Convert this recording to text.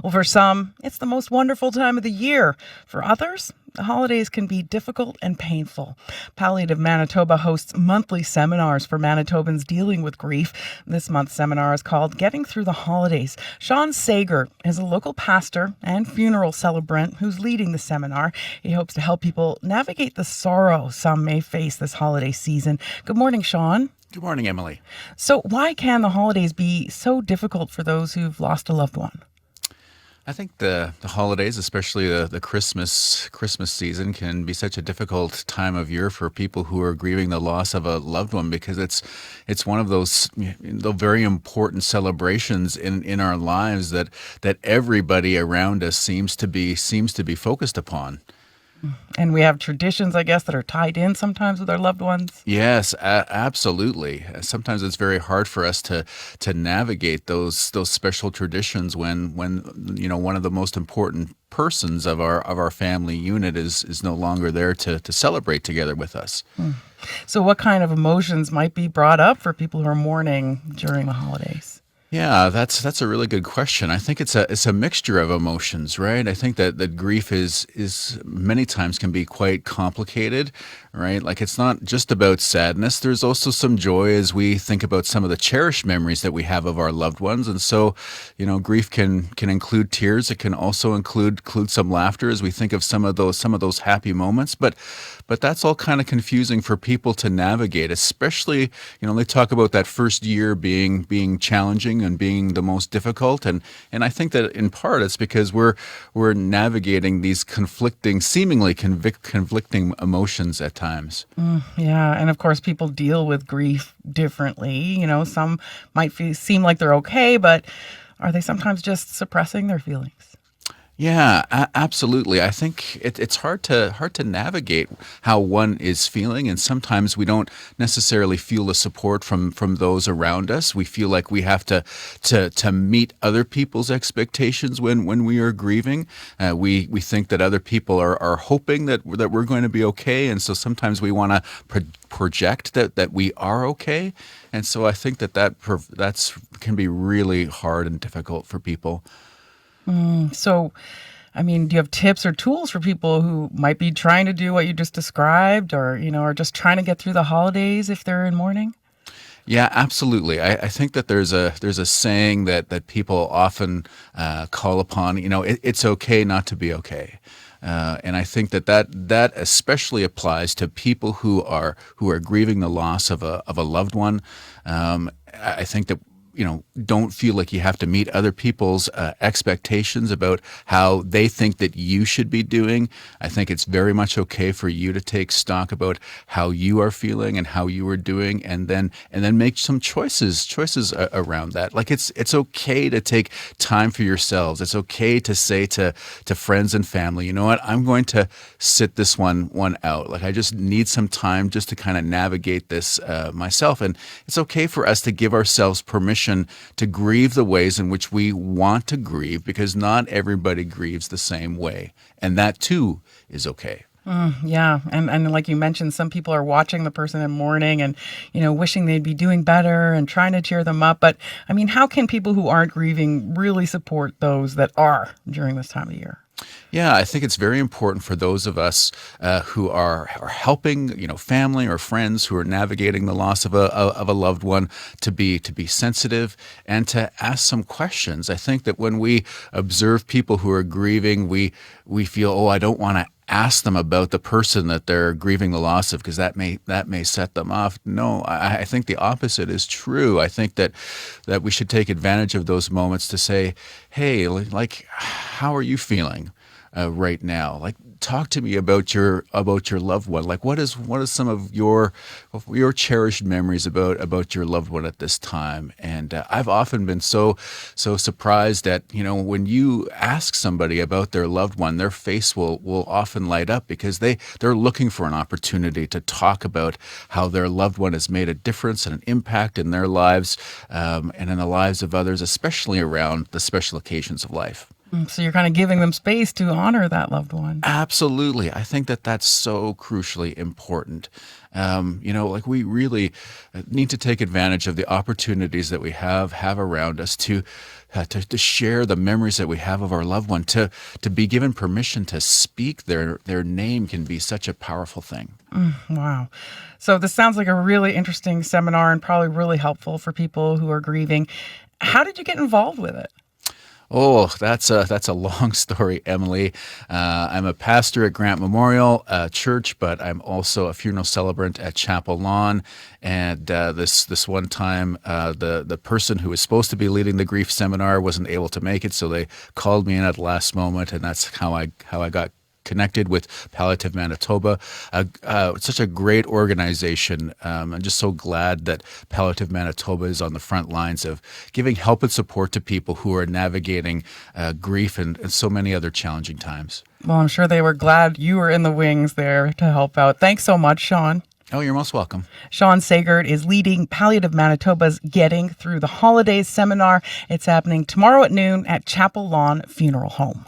Well, for some, it's the most wonderful time of the year. For others, the holidays can be difficult and painful. Palliative Manitoba hosts monthly seminars for Manitobans dealing with grief. This month's seminar is called Getting Through the Holidays. Sean Sagert is a local pastor and funeral celebrant who's leading the seminar. He hopes to help people navigate the sorrow some may face this holiday season. Good morning, Sean. Good morning, Emily. So why can the holidays be so difficult for those who've lost a loved one? I think the holidays, especially the Christmas season, can be such a difficult time of year for people who are grieving the loss of a loved one, because it's one of those the very important celebrations in our lives that everybody around us seems to be focused upon. And we have traditions, I guess, that are tied in sometimes with our loved ones. Yes, absolutely. Sometimes it's very hard for us to navigate those special traditions when one of the most important persons of our family unit is no longer there to celebrate together with us. So what kind of emotions might be brought up for people who are mourning during the holidays? Yeah, that's a really good question. I think it's a mixture of emotions, right? I think that grief is many times can be quite complicated, right? Like, it's not just about sadness. There's also some joy as we think about some of the cherished memories that we have of our loved ones. And so, grief can include tears. It can also include some laughter as we think of some of those happy moments. But that's all kind of confusing for people to navigate, especially, they talk about that first year being challenging and being the most difficult, and I think that in part it's because we're navigating these seemingly conflicting emotions at times. Yeah, and of course people deal with grief differently. Some might seem like they're okay, but are they sometimes just suppressing their feelings? Yeah, absolutely. I think it's hard to navigate how one is feeling, and sometimes we don't necessarily feel the support from those around us. We feel like we have to meet other people's expectations when we are grieving. We think that other people are hoping that we're going to be okay, and so sometimes we want to project that we are okay. And so I think that's can be really hard and difficult for people. So, do you have tips or tools for people who might be trying to do what you just described, or, are just trying to get through the holidays if they're in mourning? Yeah, absolutely. I think that there's a saying that people often call upon. It's okay not to be okay. And I think that especially applies to people who are grieving the loss of a loved one. I think that don't feel like you have to meet other people's expectations about how they think that you should be doing. I think it's very much okay for you to take stock about how you are feeling and how you are doing, and then make some choices around that. Like, it's okay to take time for yourselves. It's okay to say to friends and family, you know what, I'm going to sit this one out. Like, I just need some time just to kind of navigate this myself. And it's okay for us to give ourselves permission to grieve the ways in which we want to grieve, because not everybody grieves the same way. And that too is okay. Yeah. And like you mentioned, some people are watching the person in mourning and, wishing they'd be doing better and trying to cheer them up. But how can people who aren't grieving really support those that are during this time of year? Yeah, I think it's very important for those of us who are helping, family or friends who are navigating the loss of a loved one to be sensitive and to ask some questions. I think that when we observe people who are grieving, we feel, oh, I don't want to ask them about the person that they're grieving the loss of, because that may set them off. No, I think the opposite is true. I think that we should take advantage of those moments to say, hey, like, how are you feeling right now? Like, talk to me about your loved one. Like, what is some of your cherished memories about your loved one at this time? And I've often been so surprised that when you ask somebody about their loved one, their face will often light up, because they're looking for an opportunity to talk about how their loved one has made a difference and an impact in their lives, and in the lives of others, especially around the special occasions of life. So you're kind of giving them space to honor that loved one. Absolutely. I think that that's so crucially important. Like, we really need to take advantage of the opportunities that we have around us to to share the memories that we have of our loved one, to be given permission to speak their name can be such a powerful thing. Wow. So this sounds like a really interesting seminar and probably really helpful for people who are grieving. How did you get involved with it? Oh, that's a long story, Emily. I'm a pastor at Grant Memorial Church, but I'm also a funeral celebrant at Chapel Lawn. And this one time, the person who was supposed to be leading the grief seminar wasn't able to make it, so they called me in at the last moment, and that's how I got connected with Palliative Manitoba. Such a great organization. I'm just so glad that Palliative Manitoba is on the front lines of giving help and support to people who are navigating grief and so many other challenging times. Well, I'm sure they were glad you were in the wings there to help out. Thanks so much, Sean. Oh, you're most welcome. Sean Sagert is leading Palliative Manitoba's Getting Through the Holidays seminar. It's happening tomorrow at noon at Chapel Lawn Funeral Home.